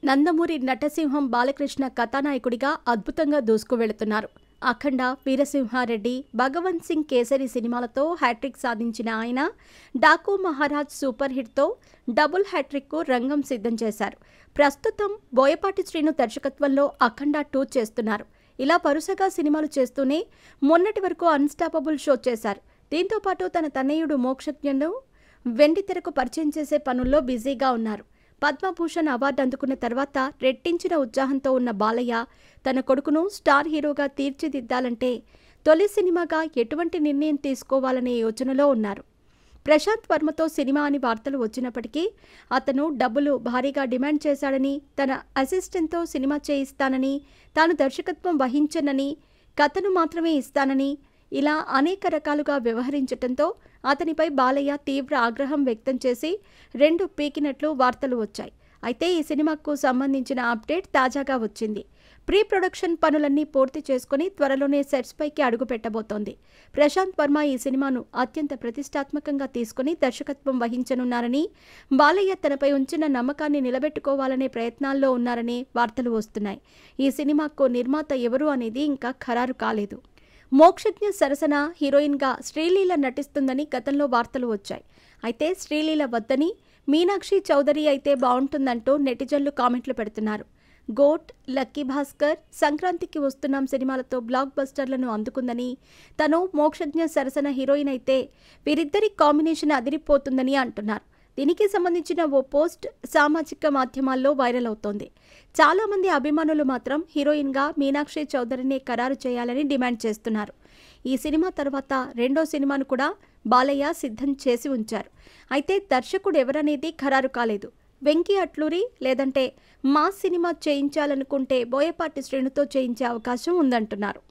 నందమూరి నటసింహం బాలకృష్ణ కథానాయకుడిగా అద్భుతంగా దూసుకువెళుతున్నారు. అఖండ, వీరసింహారెడ్డి, భగవంత్ సింగ్ కేసరి సినిమాలతో హ్యాట్రిక్ సాధించిన ఆయన డాకు మహారాజ్ సూపర్ హిట్తో డబుల్ హ్యాట్రిక్కు రంగం సిద్ధం చేశారు. ప్రస్తుతం బోయపాటి శ్రీను దర్శకత్వంలో అఖండ 2 చేస్తున్నారు. ఇలా వరుసగా సినిమాలు చేస్తూనే మొన్నటి వరకు అన్స్టాపబుల్ షో చేశారు. దీంతో పాటు తన తనయుడు మోక్షజ్ఞను వెండితెరకు పరిచయం చేసే పనుల్లో బిజీగా ఉన్నారు. పద్మభూషణ్ అవార్డు అందుకున్న తర్వాత రెట్టించిన ఉత్సాహంతో ఉన్న బాలయ్య తన కొడుకును స్టార్ హీరోగా తీర్చిదిద్దాలంటే తొలి సినిమాగా ఎటువంటి నిర్ణయం తీసుకోవాలనే యోచనలో ఉన్నారు. ప్రశాంత్ వర్మతో సినిమా అని వార్తలు వచ్చినప్పటికీ అతను డబ్బులు భారీగా డిమాండ్ చేశాడని, తన అసిస్టెంట్తో సినిమా చేయిస్తానని, తాను దర్శకత్వం వహించనని, కథను మాత్రమే ఇస్తానని ఇలా అనేక రకాలుగా వ్యవహరించటంతో అతనిపై బాలయ్య తీవ్ర ఆగ్రహం వ్యక్తం చేసి 2 పీకినట్లు వార్తలు వచ్చాయి. అయితే ఈ సినిమాకు సంబంధించిన అప్డేట్ తాజాగా వచ్చింది. ప్రీ ప్రొడక్షన్ పనులన్నీ పూర్తి చేసుకుని త్వరలోనే సెట్స్ పైకి అడుగు పెట్టబోతోంది. ప్రశాంత్ వర్మ ఈ సినిమాను అత్యంత ప్రతిష్టాత్మకంగా తీసుకుని దర్శకత్వం వహించనున్నారని, బాలయ్య తనపై ఉంచిన నమ్మకాన్ని నిలబెట్టుకోవాలనే ప్రయత్నాల్లో ఉన్నారనే వార్తలు వస్తున్నాయి. ఈ సినిమాకు నిర్మాత ఎవరు అనేది ఇంకా ఖరారు కాలేదు. మోక్షజ్ఞ సరసన హీరోయిన్గా శ్రీలీల నటిస్తుందని గతంలో వార్తలు వచ్చాయి. అయితే శ్రీలీల వద్దని మీనాక్షి చౌదరి అయితే బాగుంటుందంటూ నెటిజన్లు కామెంట్లు పెడుతున్నారు. గోట్, లక్కీ భాస్కర్, సంక్రాంతికి వస్తున్నాం సినిమాలతో బ్లాక్ బస్టర్లను అందుకుందని, తను మోక్షజ్ఞ సరసన హీరోయిన్ అయితే వీరిద్దరి కాంబినేషన్ అదిరిపోతుందని అంటున్నారు. దీనికి సంబంధించిన ఓ పోస్ట్ సామాజిక మాధ్యమాల్లో వైరల్ అవుతోంది. చాలామంది అభిమానులు మాత్రం హీరోయిన్గా మీనాక్షి చౌదరిని ఖరారు చేయాలని డిమాండ్ చేస్తున్నారు. ఈ సినిమా తర్వాత 2వ సినిమాను కూడా బాలయ్య సిద్ధం చేసి ఉంచారు. అయితే దర్శకుడు ఎవరనేది ఖరారు కాలేదు. వెంకీ అట్లూరి లేదంటే మాస్ సినిమా చేయించాలనుకుంటే బోయపాటి శ్రీనుతో చేయించే అవకాశం ఉందంటున్నారు.